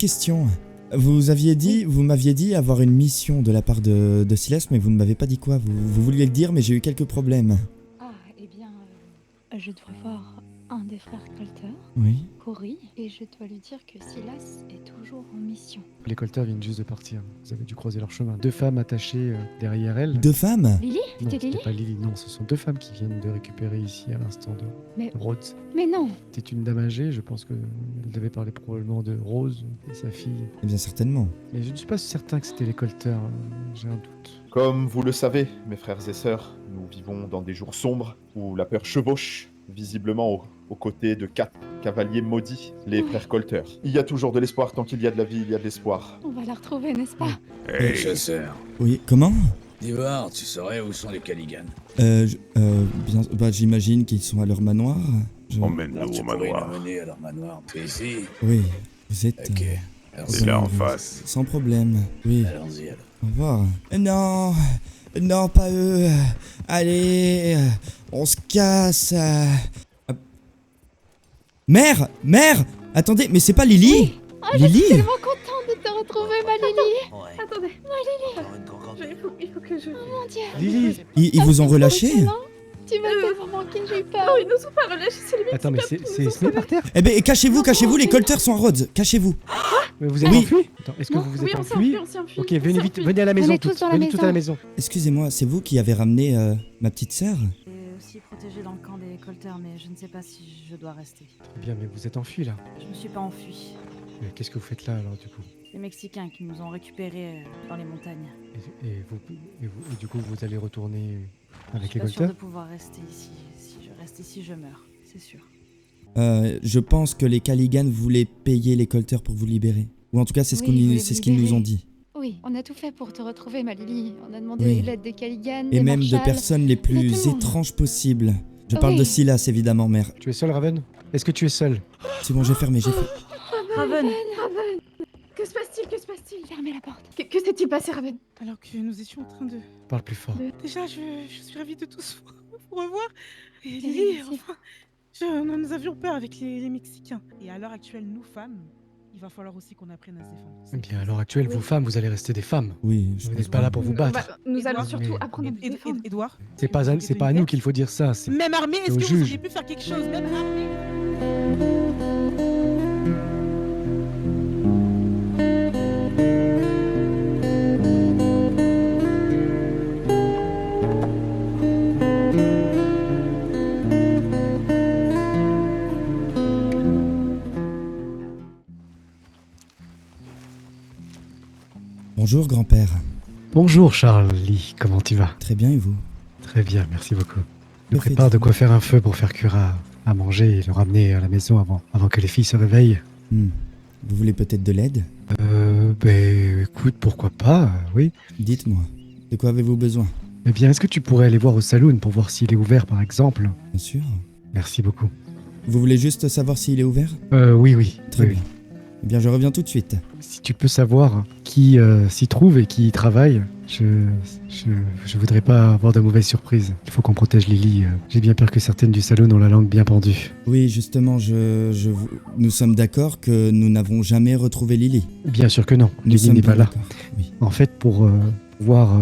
question. Vous m'aviez dit avoir une mission de la part de Silas, mais vous ne m'avez pas dit quoi. Vous vouliez le dire, mais j'ai eu quelques problèmes. Ah, eh bien, je dois voir un des frères Colter, Oui. Cory, et je dois lui dire que Silas est toujours en mission. Les Colter viennent juste de partir. Vous avez dû croiser leur chemin. 2 femmes attachées derrière elles. 2 femmes? Lily? Non, C'était Lily? c'était pas Lily, non, ce sont 2 femmes qui viennent de récupérer ici à l'instant de Mais- Rhodes. Mais non! C'était une dame âgée, je pense qu'elle devait parler probablement de Rose et sa fille. Eh bien, certainement. Mais je ne suis pas certain que c'était les Colter, j'ai un doute. Comme vous le savez, mes frères et sœurs, nous vivons dans des jours sombres où la peur chevauche, visiblement aux côtés de 4 cavaliers maudits, les frères Colter. Il y a toujours de l'espoir, tant qu'il y a de la vie, il y a de l'espoir. On va la retrouver, n'est-ce pas? Hey, chasseur. Oui, comment? D'Ivar, tu saurais où sont les Caligan? Bien, j'imagine qu'ils sont à leur manoir. Alors tu pourrais nous mener à leur manoir. C'est ici? Oui, vous êtes... Ok. Alors vous c'est là en en face. Sans problème, oui. Allons-y alors. Au revoir. Non, non, pas eux. Allez, on se casse. Mère, mère, attendez, mais c'est pas Lily? Oh, je suis Lily? tellement contente de te retrouver, ma Lily! Ouais. Attendez, Il faut que je... oh mon Dieu! Lily! Ils vous ont relâché? Tu m'as tellement manqué, j'ai eu peur! Oh, ils nous ont pas relâchés, c'est les Attends, mais c'est se met par terre? Eh ben, cachez-vous, les colters sont à Rhodes, cachez-vous. Mais vous êtes Oui. enfui? Attends, est-ce que Non, vous vous oui, êtes on s'est enfui? on s'est enfui. Ok, venez vite, venez à la maison. est tous dans la venez tous à la maison. Excusez-moi, c'est vous qui avez ramené ma petite sœur? Et aussi protégé dans le camp des Colter, mais je ne sais pas si je dois rester. Très bien, mais vous êtes enfui là. Je me suis pas enfui. Mais qu'est-ce que vous faites là alors du coup? Les Mexicains qui nous ont récupérés dans les montagnes. Et du coup, vous allez retourner Je avec suis les pas sûre Colter? de pouvoir rester ici. Si je reste ici, je meurs, c'est sûr. Je pense que les Caligan voulaient payer les colters pour vous libérer. Ou en tout cas, c'est ce Oui, ils voulaient c'est vous ce qu'ils nous libérer. ont dit. Oui, on a tout fait pour te retrouver, ma Lily. On a demandé Oui. l'aide des Caligan, Et des même de Marshall. personnes les tout le plus monde. étranges possibles. Je parle Oui. de Silas, évidemment, mère. Tu es seul, Raven? Est-ce que tu es seul? C'est bon, j'ai fermé, j'ai fait... Raven! Raven, que se passe-t-il? Que se passe-t-il? Fermez la porte. Que s'est-il passé, Raven? Alors que nous étions en train de... Parle plus fort. Déjà, je suis ravie de tous vous revoir. Et Bien, Lily, merci. enfin, nous avions peur avec les Mexicains. Et à l'heure actuelle, nous, femmes, il va falloir aussi qu'on apprenne à se défendre. Eh bien, à l'heure actuelle, vous femmes, vous allez rester des femmes. Oui, je Vous pense n'êtes pas là pour vous battre. Nous allons Mais- surtout apprendre à nous défendre. Edouard, C'est pas à nous qu'il faut dire ça. C'est même armée, est-ce au que vous juge. auriez pu faire quelque chose? Même armée. Bonjour, grand-père. Bonjour Charlie, comment tu vas? Très bien, et vous? Très bien, merci beaucoup. Nous Que prépare de faites-vous? quoi faire un feu pour faire cuire à manger et le ramener à la maison avant que les filles se réveillent. Vous voulez peut-être de l'aide? Écoute, pourquoi pas, oui. Dites-moi, de quoi avez-vous besoin? Eh bien, est-ce que tu pourrais aller voir au saloon pour voir s'il est ouvert, par exemple? Bien sûr. Merci beaucoup. Vous voulez juste savoir s'il est ouvert? Oui. Très Oui. bien. Eh bien, je reviens tout de suite. Si tu peux savoir qui s'y trouve et qui y travaille, je voudrais pas avoir de mauvaises surprises. Il faut qu'on protège Lily. J'ai bien peur que certaines du salon ont la langue bien pendue. Oui, justement, nous sommes d'accord que nous n'avons jamais retrouvé Lily. Bien sûr que non, Nous Lily sommes n'est bien pas là. d'accord. Oui. En fait, pour pouvoir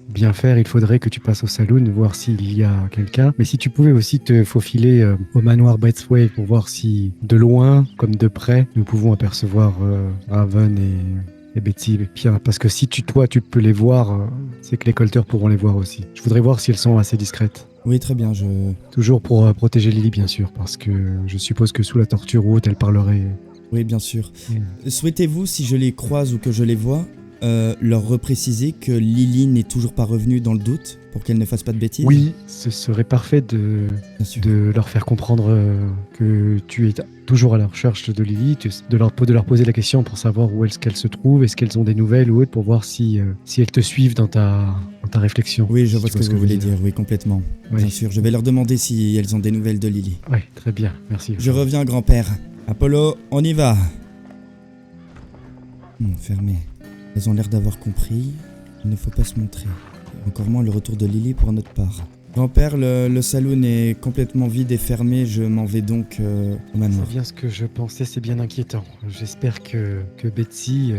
bien faire, il faudrait que tu passes au saloon, voir s'il y a quelqu'un. Mais si tu pouvais aussi te faufiler au manoir Braithwaite pour voir si, de loin comme de près, nous pouvons apercevoir Raven et Betty. Et puis, parce que si toi, tu peux les voir, c'est que les colters pourront les voir aussi. Je voudrais voir si elles sont assez discrètes. Oui, très bien, Toujours pour protéger Lily, bien sûr, parce que je suppose que sous la torture ou autre, elle parlerait. Oui, bien sûr. Souhaitez-vous, si je les croise ou que je les vois, leur repréciser que Lily n'est toujours pas revenue dans le doute, pour qu'elle ne fasse pas de bêtises? Oui, ce serait parfait de leur faire comprendre que tu es toujours à la recherche de Lily, de leur poser la question pour savoir où est-ce qu'elle se trouve, est-ce qu'elles ont des nouvelles ou autre, pour voir si elles te suivent dans ta réflexion. Oui, je Si vois tu ce que vous voulez dire, oui, complètement. Oui. Bien sûr, je vais leur demander si elles ont des nouvelles de Lily. Oui, très bien, merci. Je reviens, grand-père. Apollo, on y va. Fermé. Elles ont l'air d'avoir compris. Il ne faut pas se montrer. Et encore moins le retour de Lily pour notre part. Grand-père, le saloon est complètement vide et fermé, je m'en vais donc au manoir. C'est bien ce que je pensais, c'est bien inquiétant. J'espère que Betsy,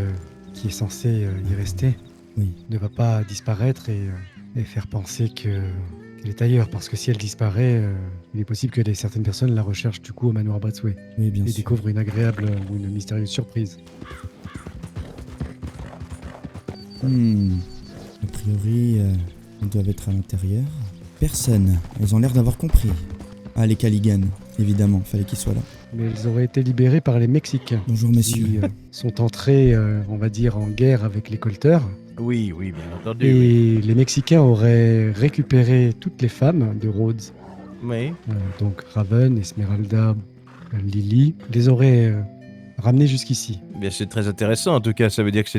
qui est censée y rester, Oui. ne va pas disparaître et faire penser qu'elle est ailleurs. Parce que si elle disparaît, il est possible que certaines personnes la recherchent du coup au manoir Bradsway Oui, bien et sûr. découvrent une agréable ou une mystérieuse surprise. A priori, ils doivent être à l'intérieur. Personne. Elles ont l'air d'avoir compris. Ah, les Caligan, évidemment, fallait qu'ils soient là. Mais ils auraient été libérés par les Mexicains. Bonjour, messieurs. Qui sont entrés, on va dire, en guerre avec les Colters. Oui, bien entendu. Et les Mexicains auraient récupéré toutes les femmes de Rhodes. Oui. Donc Raven, Esmeralda, Lily, les auraient ramenées jusqu'ici. Bien, c'est très intéressant. En tout cas, ça veut dire que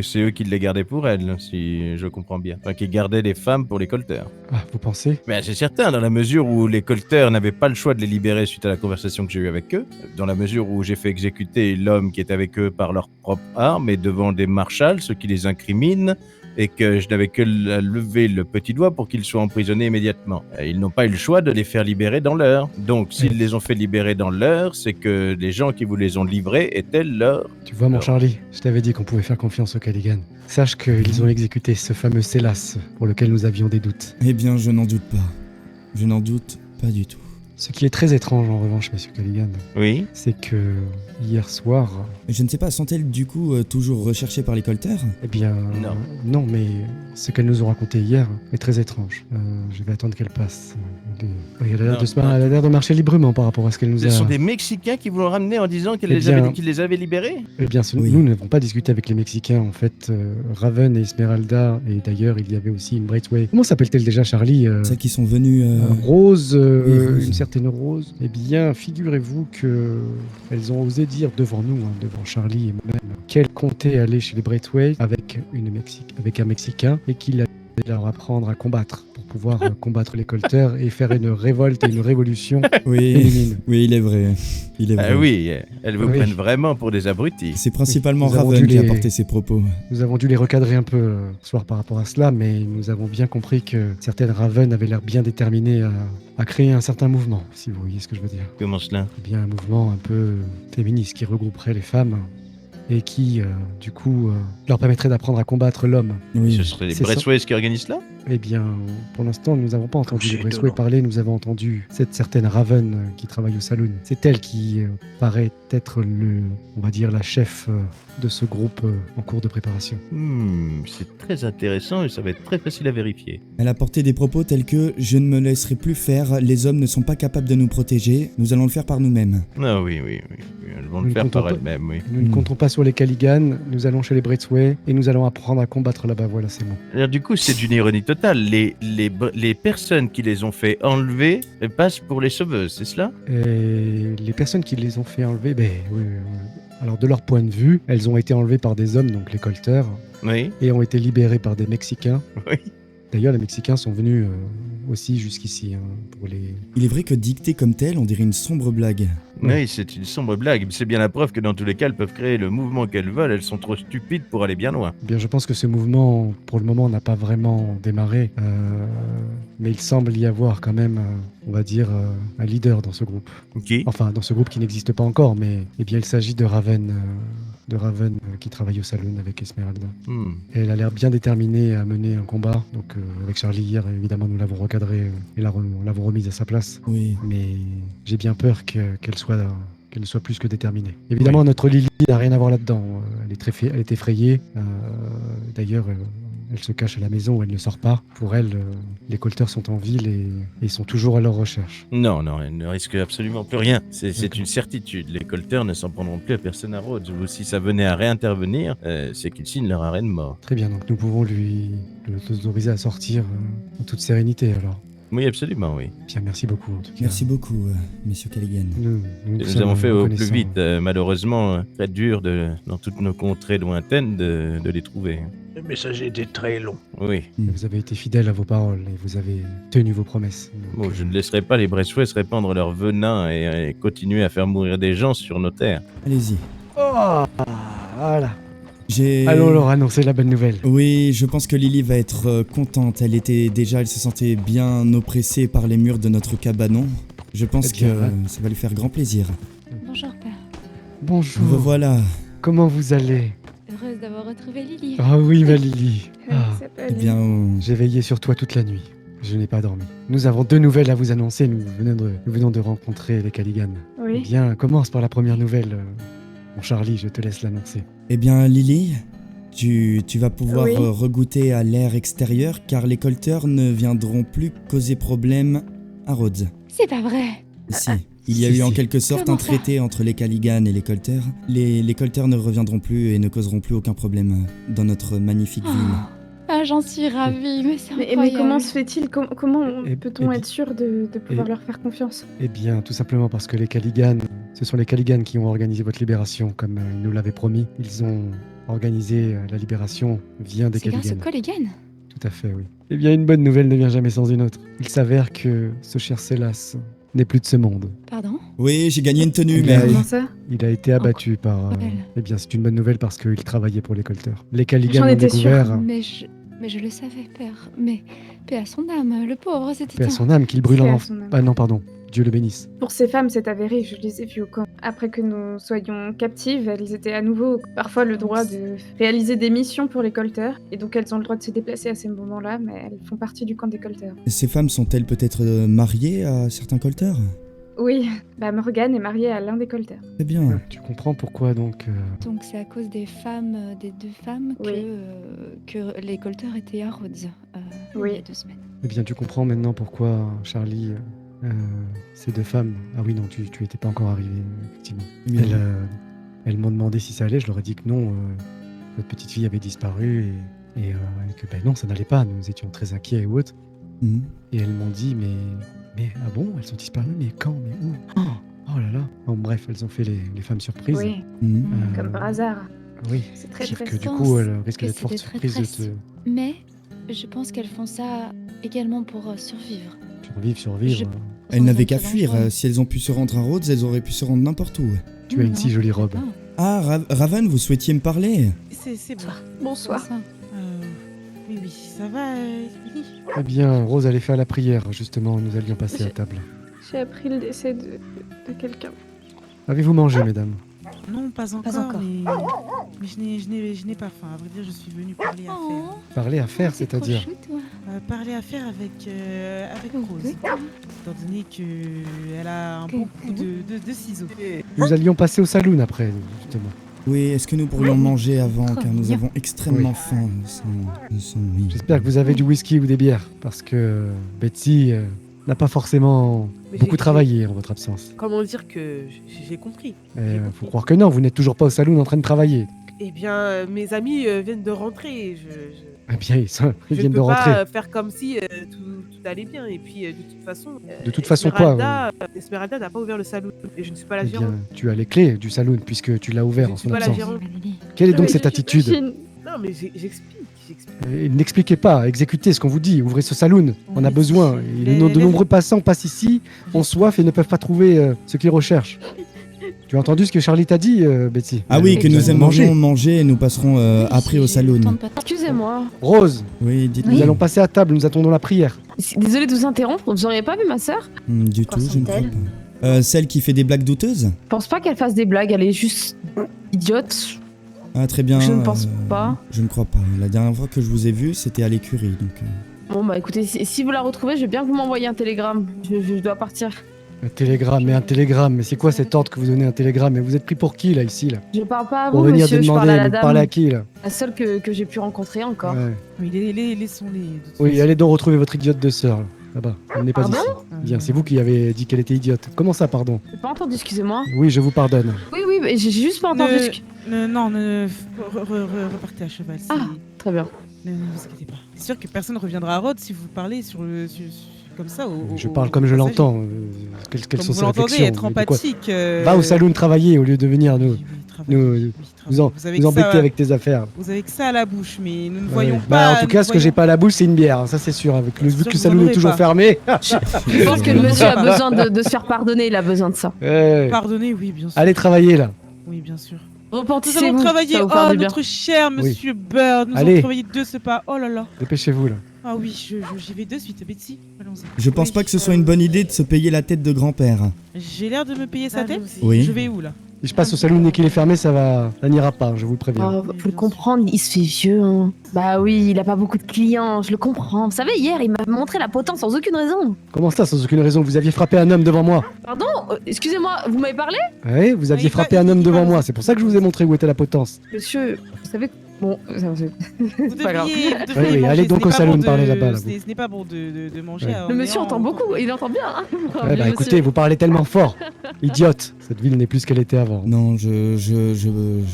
c'est eux qui les gardaient pour elles, si je comprends bien. Enfin, qui gardaient les femmes pour les Colters. Ah, vous pensez? Mais c'est certain, dans la mesure où les Colters n'avaient pas le choix de les libérer suite à la conversation que j'ai eue avec eux, dans la mesure où j'ai fait exécuter l'homme qui était avec eux par leurs propres armes et devant des marshals, ce qui les incrimine, et que je n'avais que à lever le petit doigt pour qu'ils soient emprisonnés immédiatement. Ils n'ont pas eu le choix de les faire libérer dans l'heure. Donc, s'ils les ont fait libérer dans l'heure, c'est que les gens qui vous les ont livrés étaient leurs. Tu vois, mon Alors. Charlie, je t'avais dit qu'on pouvait faire confiance aux Caligan. Sache qu'ils ont exécuté ce fameux Célas pour lequel nous avions des doutes. Eh bien, je n'en doute pas. Je n'en doute pas du tout. Ce qui est très étrange, en revanche, messieurs Caligan, Oui. c'est que hier soir, Je ne sais pas, sont-elles du coup toujours recherchées par les Colters? eh bien... Non. Non, mais ce qu'elles nous ont raconté hier est très étrange. Je vais attendre qu'elle passe. Elle a l'air de marcher librement par rapport à ce qu'elle nous Ce a... sont des Mexicains qui vous l'ont ramené en disant qu'ils Eh bien- les avaient libérés. Eh bien, Oui. nous n'avons pas discuté avec les Mexicains, en fait. Raven et Esmeralda, et d'ailleurs, il y avait aussi une Braithwaite. Comment s'appelle-t-elle déjà, Charlie Celles qui sont venues... Rose, Rose. une certaine Rose. Eh bien, figurez-vous que elles ont osé dire devant nous, devant Charlie et moi-même, qu'elles comptaient aller chez les Braithwaite avec un Mexicain et qu'il allait leur apprendre à combattre pour pouvoir combattre les Colters et faire une révolte et une révolution Oui, féminine. oui, il est vrai. Il est vrai. Ah oui, elles vous Oui. prennent vraiment pour des abrutis. C'est principalement Oui, nous avons Raven dû qui a les- porté ces propos. Nous avons dû les recadrer un peu ce soir par rapport à cela, mais nous avons bien compris que certaines Raven avaient l'air bien déterminées à créer un certain mouvement, si vous voyez ce que je veux dire. Comment cela? Eh bien, un mouvement un peu féministe qui regrouperait les femmes et qui, du coup, leur permettrait d'apprendre à combattre l'homme. Oui. Ce seraient les C'est ça. Braithwaite qui organisent cela? Eh bien, pour l'instant, nous n'avons pas entendu C'est les Braithwaite étonnant. parler, nous avons entendu cette certaine Raven qui travaille au saloon. C'est elle qui paraît être on va dire, la chef de ce groupe en cours de préparation. C'est très intéressant et ça va être très facile à vérifier. Elle a porté des propos tels que « Je ne me laisserai plus faire, les hommes ne sont pas capables de nous protéger, nous allons le faire par nous-mêmes. Ah oui, elles vont Nous le ne faire comptons par pas- elles-mêmes, oui. Nous ne comptons pas sur les Caligan, nous allons chez les Braithwaite et nous allons apprendre à combattre là-bas, voilà, c'est bon. Alors du coup, c'est d'une ironie totale. Les personnes qui les ont fait enlever passent pour les sauveuses, c'est cela? Et les personnes qui les ont fait enlever, oui. Alors de leur point de vue, elles ont été enlevées par des hommes, donc les Colters, Oui, et ont été libérées par des Mexicains. oui. D'ailleurs, les Mexicains sont venus aussi jusqu'ici pour les... » Il est vrai que dictée comme telle, on dirait une sombre blague. Ouais. Oui, c'est une sombre blague. C'est bien la preuve que dans tous les cas, elles peuvent créer le mouvement qu'elles veulent. Elles sont trop stupides pour aller bien loin. Eh bien, je pense que ce mouvement, pour le moment, n'a pas vraiment démarré, mais il semble y avoir quand même, on va dire, un leader dans ce groupe. Qui? Enfin, dans ce groupe qui n'existe pas encore, mais eh bien, il s'agit de Raven, qui travaille au saloon avec Esmeralda. Et elle a l'air bien déterminée à mener un combat. Donc, avec Charlie hier, évidemment, nous l'avons recadrée et l'avons remise à sa place. Oui. Mais j'ai bien peur qu'elle ne soit plus que déterminée. Évidemment, notre Lily n'a rien à voir là-dedans. Elle est effrayée. D'ailleurs, elle se cache à la maison où elle ne sort pas. Pour elle, les Colters sont en ville et sont toujours à leur recherche. Non, elles ne risquent absolument plus rien. C'est D'accord. une certitude. Les Colters ne s'en prendront plus à personne à Rhodes. Ou si ça venait à réintervenir, c'est qu'ils signent leur arrêt de mort. Très bien, donc nous pouvons l'autoriser à sortir en toute sérénité alors. Oui, absolument, oui. Bien, merci beaucoup en tout cas. Merci beaucoup, messieurs Caligan. Nous Nous avons fait au plus reconnaissants. vite. Malheureusement, très dur dans toutes nos contrées lointaines de les trouver. Le message était très long. Oui. Vous avez été fidèle à vos paroles et vous avez tenu vos promesses. Donc, Bon, je ne laisserai pas les Braithwaite répandre leur venin et continuer à faire mourir des gens sur nos terres. Allez-y. Oh, voilà. Allons leur annoncer la bonne nouvelle. Oui, je pense que Lily va être contente. Elle se sentait bien oppressée par les murs de notre cabanon. Je pense Eh bien, que ça va lui faire grand plaisir. Bonjour, père. Bonjour. Me voilà. Comment vous allez? Heureuse d'avoir retrouvé Lily. Ah oui, ma Lily. Ah, Eh bien, j'ai veillé sur toi toute la nuit. Je n'ai pas dormi. Nous avons 2 nouvelles à vous annoncer. Nous venons de rencontrer les Caligan. Eh Oui. bien, commence par la première nouvelle. Mon Charlie, je te laisse l'annoncer. eh bien Lily, tu vas pouvoir Oui. regoûter à l'air extérieur car les colteurs ne viendront plus causer problème à Rhodes. C'est pas vrai. Si. Il y a eu en quelque sorte Comment un traité entre les Caligan et les colteurs. Les colteurs ne reviendront plus et ne causeront plus aucun problème dans notre magnifique ville. Ah, j'en suis ravie, mais c'est Mais incroyable. comment se fait-il Comment Et- peut-on et- être sûr de pouvoir et- leur faire confiance? Eh bien, tout simplement parce que les Caligan, ce sont les Caligan qui ont organisé votre libération, comme ils nous l'avaient promis. Ils ont organisé la libération via des C'est grâce Caligan. au Colligan. Tout à fait, oui. Eh bien, une bonne nouvelle ne vient jamais sans une autre. Il s'avère que ce cher Célas n'est plus de ce monde. Pardon? Oui, j'ai gagné une tenue, Il mais... a- Comment ça? Il a été abattu par... Incroyable. Eh bien, c'est une bonne nouvelle parce qu'il travaillait pour les colteurs. Les Caligan J'en ont étais sûre. découvert, Mais je le savais, père. Mais paix à son âme, le pauvre, c'était paix à un... son âme, qu'il brûle Paix en à enfer. son âme. Ah non, pardon. Dieu le bénisse. Pour ces femmes, c'est avéré, je les ai vues au camp. Après que nous soyons captives, elles étaient à nouveau parfois le droit de réaliser des missions pour les colteurs, et donc elles ont le droit de se déplacer à ces moments-là, mais elles font partie du camp des colteurs. Ces femmes sont-elles peut-être mariées à certains colteurs? Oui, Morgane est mariée à l'un des colteurs. Très bien. Tu comprends pourquoi donc... Donc c'est à cause des femmes, des 2 femmes, Oui. que les colteurs étaient à Rhodes Oui. il y a 2 semaines. Eh bien, tu comprends maintenant pourquoi Charlie, ces 2 femmes... Ah oui, non, tu étais pas encore arrivé, effectivement. Eh bien, Elles m'ont demandé si ça allait, je leur ai dit que non, notre petite fille avait disparu et que ben non, ça n'allait pas, nous étions très inquiets et autres. mhm. Et elles m'ont dit, mais ah bon, elles sont disparues, mais quand, mais où? Oh là là. Bon, bref, elles ont fait les femmes surprises. Oui, Mhm. comme par hasard. Oui. C'est très Dire très que du pense coup, elles risquent que d'être c'est fort des surprises de te traîtresses. Mais je pense qu'elles font ça également pour survivre. survivre. Je- Elles n'avaient qu'à Sans être fuir. dangereux. Si elles ont pu se rendre à Rhodes, elles auraient pu se rendre n'importe où. Tu as une si Non, jolie je sais robe. pas. Ah, Raven, vous souhaitiez me parler? C'est bon. Bonsoir. Ça. Oui, ça va, Lily? Eh bien, Rose allait faire la prière, justement, nous allions passer à J'ai- table. J'ai appris le décès de quelqu'un. Avez-vous mangé, mesdames? Non, pas encore, encore. mais je n'ai pas faim. À vrai dire, je suis venue parler à faire. Oh, Parler à faire, c'est trop c'est-à-dire chou, toi. Parler à faire avec Rose. Oui. Étant donné qu'elle a un bon coup de ciseaux. Nous allions passer au saloon après, justement. Oui, est-ce que nous pourrions manger avant, Trop car nous bien. avons extrêmement Oui. faim. Oui. J'espère que vous avez du whisky ou des bières, parce que Betsy n'a pas forcément Mais beaucoup j'ai- travaillé en votre absence. Comment dire que j'ai compris? Faut croire que non, vous n'êtes toujours pas au saloon en train de travailler. Eh bien, mes amis viennent de rentrer. Eh bien, ils Je viennent ne de peux rentrer. pas faire comme si tout allait bien. Et puis, de toute façon... De toute façon, quoi, Esmeralda n'a pas ouvert le salon. Et je ne suis pas la Eh bien, gérante. tu as les clés du saloon, puisque tu l'as ouvert Je en ne suis son pas la absence. gérante. Quelle est donc Oui, cette attitude j'imagine. Non, mais j'explique. N'expliquez pas, exécutez ce qu'on vous dit, ouvrez ce saloon, on a Oui, besoin. Et de nombreux passants passent ici, ont soif et ne peuvent pas trouver ce qu'ils recherchent. Tu as entendu ce que Charlie t'a dit, Betsy? Ah oui, que Nous nous allons aimerions manger et nous passerons après au saloon. Excusez-moi. Rose, Oui, dites-moi. nous allons passer à table, nous attendons la prière. Désolée de vous interrompre, vous auriez pas vu ma sœur? Du Quoi tout, je ne crois sont-elles pas. Celle qui fait des blagues douteuses? Je pense pas qu'elle fasse des blagues, elle est juste idiote. Ah, très bien. Je ne pense pas. Je ne crois pas. La dernière fois que je vous ai vu, c'était à l'écurie, donc... Bon bah écoutez, si vous la retrouvez, je veux bien que vous m'envoyiez un télégramme. Je dois partir. Un télégramme, mais c'est quoi cet ordre que vous donnez un télégramme? Mais vous êtes pris pour qui là, ici là? Je parle pas à Pour vous, venir monsieur, je parle demander, à la vous dame. parlez à qui là? La seule que j'ai pu rencontrer encore. Ouais. Oui, laissons-les. de toute Oui, façon. allez donc retrouver votre idiote de sœur là-bas. Elle n'est pas Pardon ici. Bien, c'est vous qui avez dit qu'elle était idiote. Comment ça, pardon? J'ai pas entendu, excusez-moi. Oui, je vous pardonne. Oui, mais j'ai juste pas entendu. Non, repartez à cheval. Ah. Très bien. Ne vous inquiétez pas. C'est sûr que personne ne reviendra à Rhodes si vous parlez comme ça. Je parle comme je l'entends. Quelles Comme sont vous ces l'entendez, réflexions? être Mais de quoi? empathique. Va au saloon travailler au lieu de venir nous travailler. nous embêter avec tes affaires. Vous avez que ça à la bouche, mais nous ne Ouais. voyons Bah, pas. en tout cas, ce que j'ai pas à la bouche, c'est une bière, ça c'est sûr. Avec vu sûr que que le vous saloon en est aurez toujours pas. fermé. Je pense que le monsieur a besoin de se faire pardonner, il a besoin de ça. Ouais. Pardonnez, oui, bien sûr. Allez travailler là. Oui, bien sûr. Nous Repentissez-vous, allons travailler. ça va vous faire Oh, du bien. notre cher monsieur Bird. Nous Allez. allons travailler 2 pas. Oh là là. Dépêchez-vous là. Ah oui, j'y vais de suite, Betsy. Allons-y. Je pense Oui, pas que ce soit une bonne idée de se payer la tête de grand-père. J'ai l'air de me payer sa Ah, tête. nous aussi. Oui. Je vais où là? Si je passe au salon et qu'il est fermé, ça n'ira pas, je vous le préviens. Oh, faut le comprendre, il se fait vieux. Hein. Bah oui, il a pas beaucoup de clients, je le comprends. Vous savez, hier, il m'a montré la potence sans aucune raison. Comment ça, sans aucune raison? Vous aviez frappé un homme devant moi. Pardon excusez-moi, vous m'avez parlé? Oui, vous aviez il frappé va- un homme il devant va- moi, c'est pour ça que je vous ai montré où était la potence. Monsieur, vous savez... Bon, Vous c'est pas grave. devriez Oui, manger. allez donc Ce n'est au pas salon bon parler de- là-bas, là, Ce n'est pas bon de manger. Ouais. en Le monsieur ayant- entend beaucoup, il entend bien. Hein. Ouais, bah écoutez, vous parlez tellement fort. Idiote, cette ville n'est plus ce qu'elle était avant. Non, je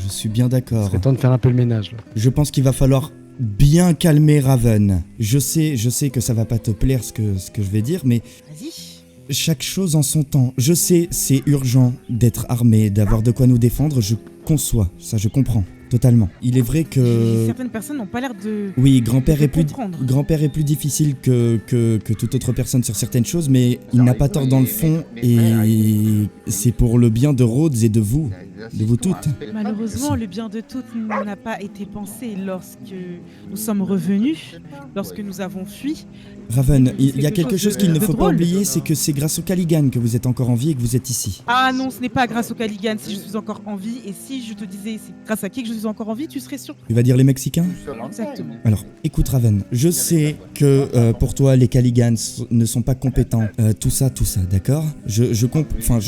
suis bien Il d'accord. serait temps de faire un peu le ménage là. Je pense qu'il va falloir bien calmer Raven. Je sais que ça va pas te plaire ce que je vais dire, mais Vas-y. chaque chose en son temps. Je sais, c'est urgent d'être armé, d'avoir de quoi nous défendre, je conçois, ça je comprends, totalement. Il est vrai que... Certaines personnes n'ont pas l'air de. Oui, grand-père de est plus comprendre. plus difficile que toute autre personne sur certaines choses, mais il n'a pas tort dans le fond, et c'est pour le bien de Rhodes et de vous toutes. Malheureusement, le bien de toutes n'a pas été pensé lorsque nous sommes revenus, lorsque nous avons fui. Raven, il y a quelque quelque chose chose qu'il de ne faut pas drôle. oublier, c'est que c'est grâce au Caligan que vous êtes encore en vie et que vous êtes ici. Ah non, ce n'est pas grâce au Caligan si je suis encore en vie. Et si je te disais c'est grâce à qui que je suis encore en vie, tu serais surpris. Tu vas dire les Mexicains ? Exactement. Alors, écoute Raven, je sais que pour toi les Caligans ne sont pas compétents, tout ça, d'accord ? Je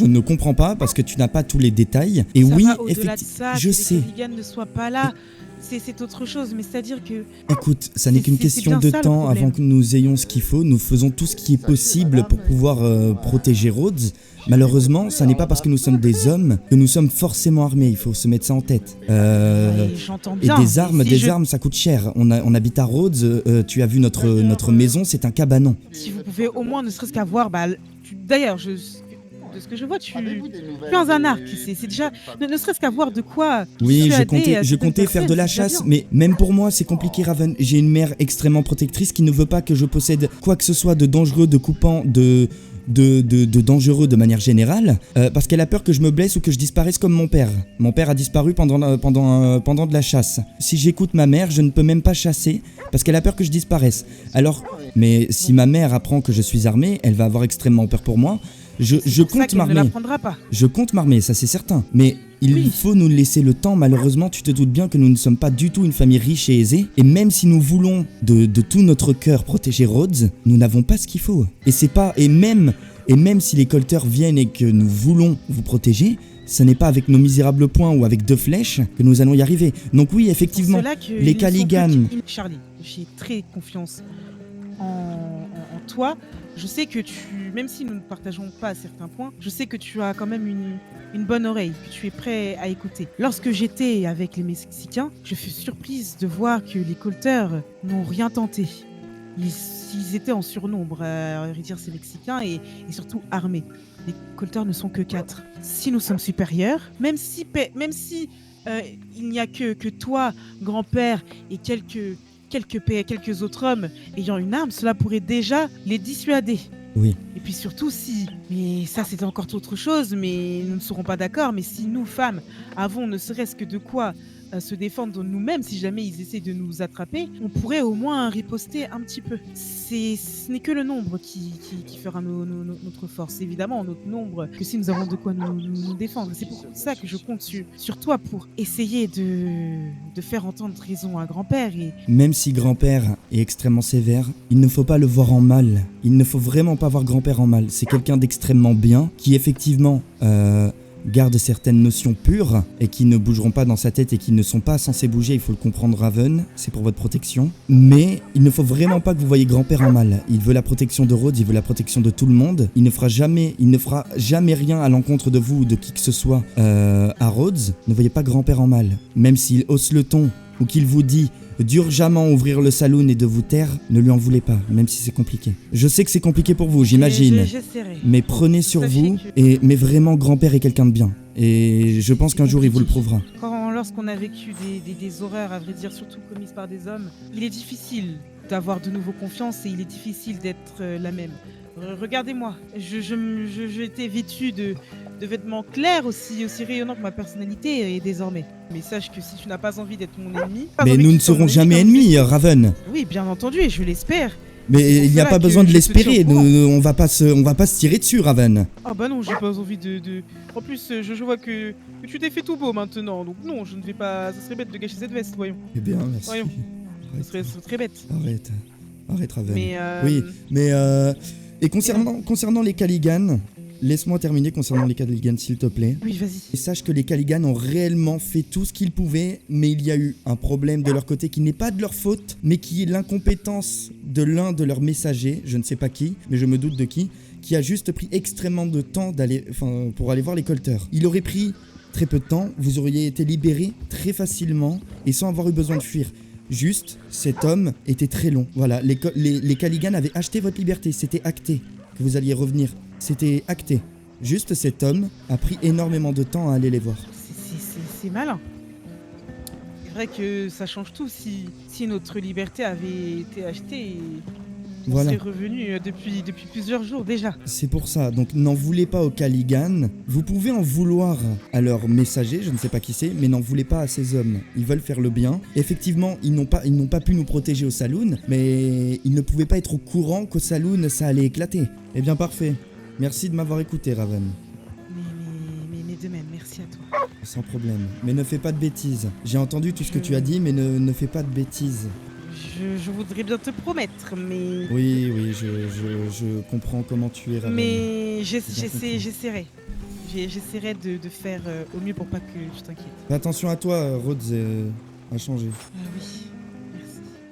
ne comprends pas parce que tu n'as pas tous les détails. Et Ça oui, va au-delà de effectivement, ça, je que sais. les Caligan ne soient pas là. C'est autre chose, mais c'est-à-dire que Écoute, ça n'est C'est- qu'une c'est question bien de ça, le temps problème. avant que nous ayons ce qu'il faut. Nous faisons tout ce qui est possible pour pouvoir protéger Rhodes. Malheureusement, ça n'est pas parce que nous sommes des hommes que nous sommes forcément armés. Il faut se mettre ça en tête. ouais, j'entends Et bien. des armes, mais si armes, ça coûte cher. On habite à Rhodes. Tu as vu notre maison, c'est un cabanon. Si vous pouvez au moins ne serait-ce qu'avoir, d'ailleurs, de ce que je vois, tu es un arc. C'est déjà, ne serait-ce qu'avoir de quoi. Oui, je dissuader, comptais certaines faire de la personnes, c'est chasse, déjà mais même pour moi, c'est compliqué, Raven. J'ai une mère extrêmement protectrice qui ne veut pas que je possède quoi que ce soit de dangereux, de coupant, de dangereux de manière générale, parce qu'elle a peur que je me blesse ou que je disparaisse comme mon père. Mon père a disparu pendant de la chasse. Si j'écoute ma mère, je ne peux même pas chasser parce qu'elle a peur que je disparaisse. Alors, mais si ma mère apprend que je suis armé, elle va avoir extrêmement peur pour moi. Je C'est pour ça compte qu'elle ne m'armer. l'apprendra pas. Je compte m'armer, ça c'est certain. Mais il Oui. faut nous laisser le temps. Malheureusement, tu te doutes bien que nous ne sommes pas du tout une famille riche et aisée. Et même si nous voulons de tout notre cœur protéger Rhodes, nous n'avons pas ce qu'il faut. Et même si les colteurs viennent et que nous voulons vous protéger, ce n'est pas avec nos misérables poings ou avec 2 flèches que nous allons y arriver. Donc oui, effectivement, C'est pour cela que les ils sont Caligan. petits. Charlie, j'ai très confiance en toi. Je sais que même si nous ne partageons pas certains points, je sais que tu as quand même une bonne oreille, que tu es prêt à écouter. Lorsque j'étais avec les Mexicains, je fus surprise de voir que les colteurs n'ont rien tenté. Ils étaient en surnombre, à vrai dire, ces Mexicains, et surtout armés. Les colteurs ne sont que 4. Si nous sommes supérieurs, même si il n'y a que toi, grand-père, et quelques autres hommes ayant une arme, cela pourrait déjà les dissuader. Oui. Et puis surtout mais ça c'est encore autre chose, mais nous ne serons pas d'accord, mais si nous, femmes, avons ne serait-ce que de quoi se défendre nous-mêmes, si jamais ils essaient de nous attraper, on pourrait au moins riposter un petit peu. Ce n'est que le nombre qui fera notre force, évidemment, notre nombre, que si nous avons de quoi nous défendre. C'est pour ça que je compte sur toi pour essayer de faire entendre raison à grand-père. Et Même si grand-père est extrêmement sévère, il ne faut pas le voir en mal. Il ne faut vraiment pas voir grand-père en mal. C'est quelqu'un d'extrêmement bien, qui effectivement garde certaines notions pures et qui ne bougeront pas dans sa tête et qui ne sont pas censés bouger, il faut le comprendre, Raven, c'est pour votre protection. Mais il ne faut vraiment pas que vous voyez grand-père en mal. Il veut la protection de Rhodes, il veut la protection de tout le monde. Il ne fera jamais rien à l'encontre de vous ou de qui que ce soit à Rhodes. Ne voyez pas grand-père en mal. Même s'il hausse le ton ou qu'il vous dit d'urgemment ouvrir le saloon et de vous taire, ne lui en voulez pas, même si c'est compliqué. Je sais que c'est compliqué pour vous, j'imagine. J'essaierai. Mais prenez sur Sachez vous, que- mais vraiment, grand-père est quelqu'un de bien. Et je pense qu'un jour, il vous le prouvera. Lorsqu'on a vécu des horreurs, à vrai dire, surtout commises par des hommes, il est difficile d'avoir de nouveau confiance et il est difficile d'être la même. Regardez-moi, j'étais vêtue de vêtements clairs aussi rayonnants que ma personnalité est désormais. Mais sache que si tu n'as pas envie d'être mon ennemi... Mais nous ne serons jamais ennemis, Raven. Oui, bien entendu, et je l'espère. Mais il n'y a pas besoin de l'espérer, on va pas se tirer dessus, Raven. Ah bah non, j'ai pas envie de... En plus, je vois que tu t'es fait tout beau maintenant, donc non, je ne vais pas... Ça serait bête de gâcher cette veste, voyons. Eh bien, merci. Voyons. Ça serait très bête. Arrête, Raven. Mais Oui, mais et concernant les Caligan, laisse-moi terminer concernant les Caligan, s'il te plaît. Oui, vas-y. Et sache que les Caligan ont réellement fait tout ce qu'ils pouvaient, mais il y a eu un problème de leur côté qui n'est pas de leur faute, mais qui est l'incompétence de l'un de leurs messagers, je ne sais pas qui, mais je me doute de qui a juste pris extrêmement de temps pour aller voir les colteurs. Il aurait pris très peu de temps, vous auriez été libérés très facilement et sans avoir eu besoin de fuir. Juste, cet homme était très long. Voilà, les Caligan avaient acheté votre liberté, c'était acté que vous alliez revenir. C'était acté. Juste, cet homme a pris énormément de temps à aller les voir. C'est malin. C'est vrai que ça change tout si notre liberté avait été achetée et on Voilà. serait revenu depuis plusieurs jours déjà. C'est pour ça, donc n'en voulez pas aux Caligan. Vous pouvez en vouloir à leurs messagers, je ne sais pas qui c'est, mais n'en voulez pas à ces hommes. Ils veulent faire le bien. Effectivement, ils n'ont pas pu nous protéger au saloon, mais ils ne pouvaient pas être au courant qu'au saloon ça allait éclater. Eh bien parfait. Merci de m'avoir écouté, Raven. Mais de même, merci à toi. Sans problème. Mais ne fais pas de bêtises. J'ai entendu tout ce que tu as dit, mais ne fais pas de bêtises. Je voudrais bien te promettre, mais... Oui, je comprends comment tu es, Raven. Mais j'essaierai. J'essaierai de faire au mieux pour pas que tu t'inquiètes. Fais attention à toi, Rhodes a changé. Oui, merci.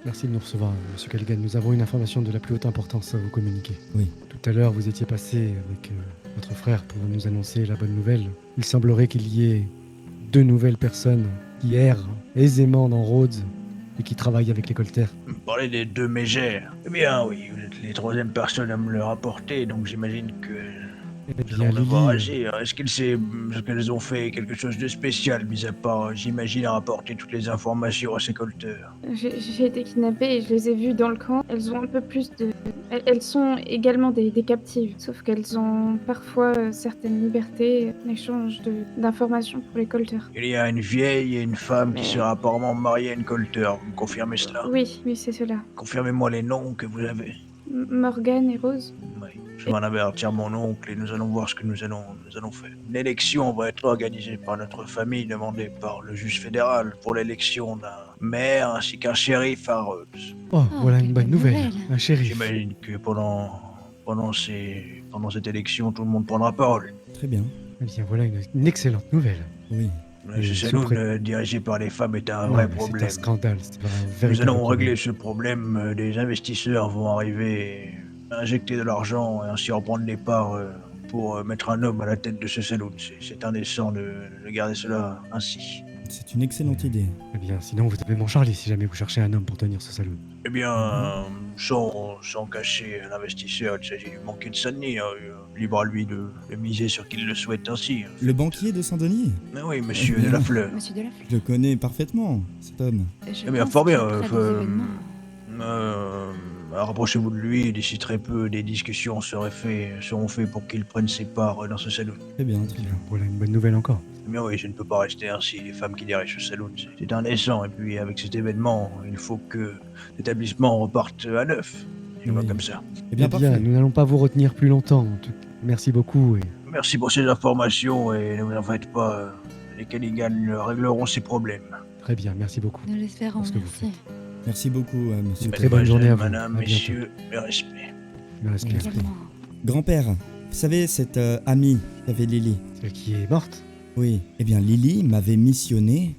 Merci de nous recevoir, Monsieur Caligan. Nous avons une information de la plus haute importance à vous communiquer. Oui. Tout à l'heure, vous étiez passé avec votre frère pour nous annoncer la bonne nouvelle. Il semblerait qu'il y ait 2 nouvelles personnes qui errent aisément dans Rhodes et qui travaillent avec les coltères. Vous parlez des 2 mégères. Eh bien, oui, vous êtes les 3e personnes à me le rapporter, donc j'imagine que Eh nous bien, allons devoir Lily, agir. Est-ce qu'elles ont fait quelque chose de spécial, mis à part, j'imagine, rapporter toutes les informations à ces colteurs? J'ai été kidnappée et je les ai vues dans le camp. Elles ont un peu plus de... Elles sont également des captives, sauf qu'elles ont parfois certaines libertés en échange d'informations pour les colteurs. Il y a une vieille et une femme qui sera apparemment mariée à une colteur. Vous me confirmez cela? Oui, c'est cela. Confirmez-moi les noms que vous avez. Morgane et Rose. Oui. Je vais en avertir mon oncle et nous allons voir ce que nous allons faire. Une élection va être organisée par notre famille, demandée par le juge fédéral pour l'élection d'un maire ainsi qu'un shérif à Rhodes. Oh, voilà une bonne nouvelle. Un shérif. J'imagine que pendant cette élection, tout le monde prendra parole. Très bien. Eh bien, voilà une excellente nouvelle. Oui. Ce saloon dirigé par les femmes est un vrai problème. C'est un scandale. Nous allons régler ce problème. Des investisseurs vont arriver, injecter de l'argent et ainsi reprendre les parts pour mettre un homme à la tête de ce saloon. C'est indécent de garder cela ainsi. C'est une excellente idée. Eh bien, sinon vous avez mon Charlie si jamais vous cherchez un homme pour tenir ce saloon. Eh bien, sans cacher l'investisseur, il s'agit du banquier de Saint-Denis. Libre à lui de miser sur qui il le souhaite ainsi. Le banquier de Saint-Denis? Mais oui, monsieur de la Fleur. Monsieur de la Fleur. Je le connais parfaitement, cet homme. Eh bien, fort bien. Rapprochez-vous de lui, d'ici très peu, des discussions seront faites pour qu'il prenne ses parts dans ce saloon. Très bien, très bien. Voilà une bonne nouvelle encore. Mais oui, je ne peux pas rester ainsi, les femmes qui dirigent ce saloon, c'est indécent. Et puis avec cet événement, il faut que l'établissement reparte à neuf. Je vois comme ça. Eh bien, parfait. Nous n'allons pas vous retenir plus longtemps. En tout cas, merci beaucoup. Merci pour ces informations et ne vous en faites pas, les Caligan régleront ces problèmes. Très bien, merci beaucoup. Nous l'espérons, merci. Merci beaucoup, monsieur. Une très bonne journée à vous. Madame, À messieurs, mes respects. Le respect. Grand-père, vous savez, cette amie qu'avait Lily. Celle qui est morte? Oui. Eh bien, Lily m'avait missionné,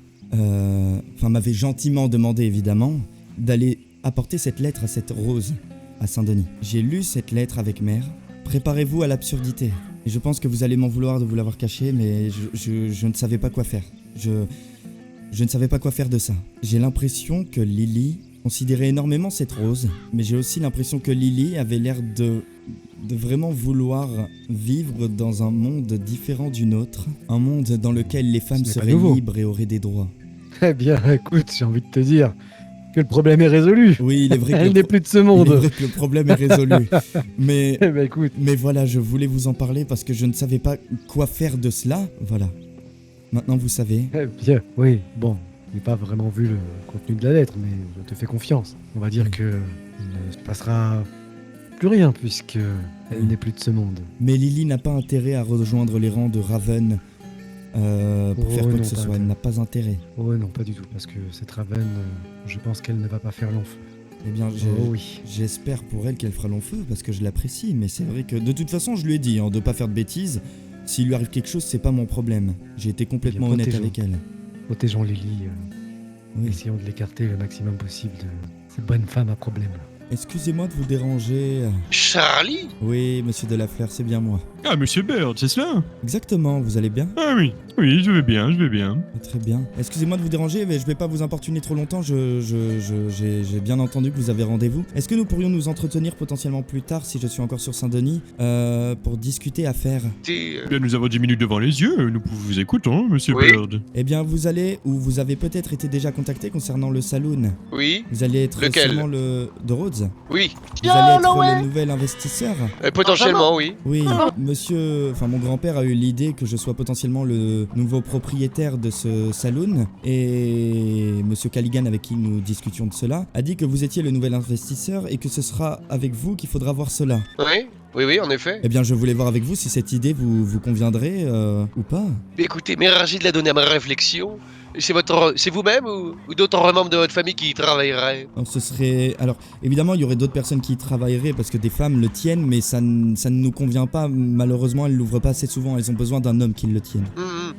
m'avait gentiment demandé, évidemment, d'aller apporter cette lettre à cette Rose, à Saint-Denis. J'ai lu cette lettre avec mère. Préparez-vous à l'absurdité. Et je pense que vous allez m'en vouloir de vous l'avoir cachée, mais je ne savais pas quoi faire. Je ne savais pas quoi faire de ça. J'ai l'impression que Lily considérait énormément cette Rose, mais j'ai aussi l'impression que Lily avait l'air de vraiment vouloir vivre dans un monde différent du nôtre, un monde dans lequel les femmes seraient libres et auraient des droits. Eh bien, écoute, j'ai envie de te dire que le problème est résolu. Oui, il est vrai que Elle n'est plus de ce il est monde. vrai que le problème est résolu. Mais, Eh ben, écoute, mais voilà, je voulais vous en parler parce que je ne savais pas quoi faire de cela. Voilà. Maintenant, vous savez. eh bien, oui, bon, je n'ai pas vraiment vu le contenu de la lettre, mais je te fais confiance. On va dire Oui. que il ne se passera plus rien puisque elle n'est plus de ce monde. Mais Lily n'a pas intérêt à rejoindre les rangs de Raven pour Oh, faire quoi non, que ce pas soit. Elle intérêt. n'a pas intérêt. Oh non, pas du tout, parce que cette Raven, je pense qu'elle ne va pas faire long feu. Eh bien, Oh oui. j'espère pour elle qu'elle fera long feu parce que je l'apprécie. Mais c'est vrai que de toute façon, je lui ai dit de pas faire de bêtises. S'il lui arrive quelque chose, c'est pas mon problème. J'ai été complètement Eh bien, honnête protégeons. avec elle. Protégeons Lily, Oui. essayons de l'écarter le maximum possible de cette bonne femme à problème. Excusez-moi de vous déranger. Charlie? Oui, monsieur Delafleur, c'est bien moi. Ah, monsieur Bird, c'est cela? Exactement, vous allez bien? Ah oui, oui, je vais bien, je vais bien. Très bien. Excusez-moi de vous déranger, mais je vais pas vous importuner trop longtemps. J'ai bien entendu que vous avez rendez-vous. Est-ce que nous pourrions nous entretenir potentiellement plus tard, si je suis encore sur Saint-Denis, pour discuter affaires? T'es... Bien, nous avons 10 minutes devant les yeux, nous vous écoutons, monsieur Oui. Bird. Eh bien, vous allez, ou vous avez peut-être été déjà contacté concernant le saloon. Oui? Vous allez être Lequel? sûrement le... de Rhodes. Oui. Vous allez être le nouvel investisseur. Potentiellement, oui. Oui, monsieur, enfin mon grand-père a eu l'idée que je sois potentiellement le nouveau propriétaire de ce saloon et monsieur Callaghan avec qui nous discutions de cela a dit que vous étiez le nouvel investisseur et que ce sera avec vous qu'il faudra voir cela. Oui? Oui, oui, en effet. Eh bien, je voulais voir avec vous si cette idée vous conviendrait ou pas. Écoutez, merci de la donner à ma réflexion. C'est vous-même ou d'autres membres de votre famille qui y travailleraient? Alors, ce serait... Alors, évidemment, il y aurait d'autres personnes qui y travailleraient parce que des femmes le tiennent, mais ça ne nous convient pas. Malheureusement, elles l'ouvrent pas assez souvent. Elles ont besoin d'un homme qui le tienne.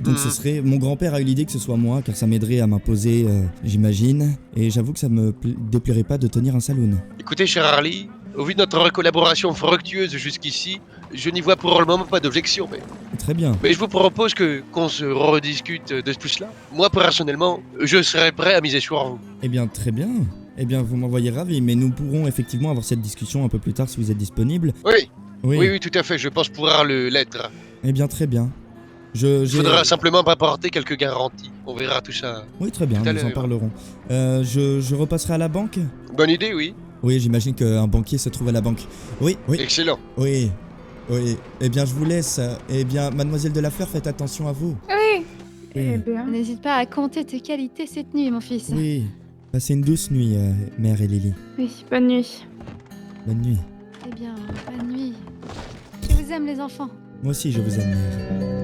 Donc, ce serait... Mon grand-père a eu l'idée que ce soit moi, car ça m'aiderait à m'imposer, j'imagine. Et j'avoue que ça me déplairait pas de tenir un saloon. Écoutez, cher Harley, au vu de notre collaboration fructueuse jusqu'ici, je n'y vois pour le moment pas d'objection, mais... Très bien. Mais je vous propose qu'on se rediscute de tout cela. Moi, personnellement, je serais prêt à miser sur vous. Eh bien, très bien. Eh bien, vous m'envoyez ravi, mais nous pourrons effectivement avoir cette discussion un peu plus tard si vous êtes disponible. Oui, Oui. oui, oui, tout à fait, je pense pouvoir l'être. Eh bien, très bien. Il faudra simplement m'apporter quelques garanties. On verra tout ça. Oui, très bien, tout à nous en l'heure. parlerons. Je repasserai à la banque? Bonne idée, oui. Oui, j'imagine qu'un banquier se trouve à la banque. Oui, oui. Excellent. Oui, oui. Eh bien, je vous laisse. Eh bien, mademoiselle Delafleur, faites attention à vous. Oui. Oui. Eh bien. N'hésite pas à compter tes qualités cette nuit, mon fils. Oui. Passez une douce nuit, mère et Lily. Oui, bonne nuit. Bonne nuit. Eh bien, bonne nuit. Je vous aime, les enfants. Moi aussi, je vous aime, mère.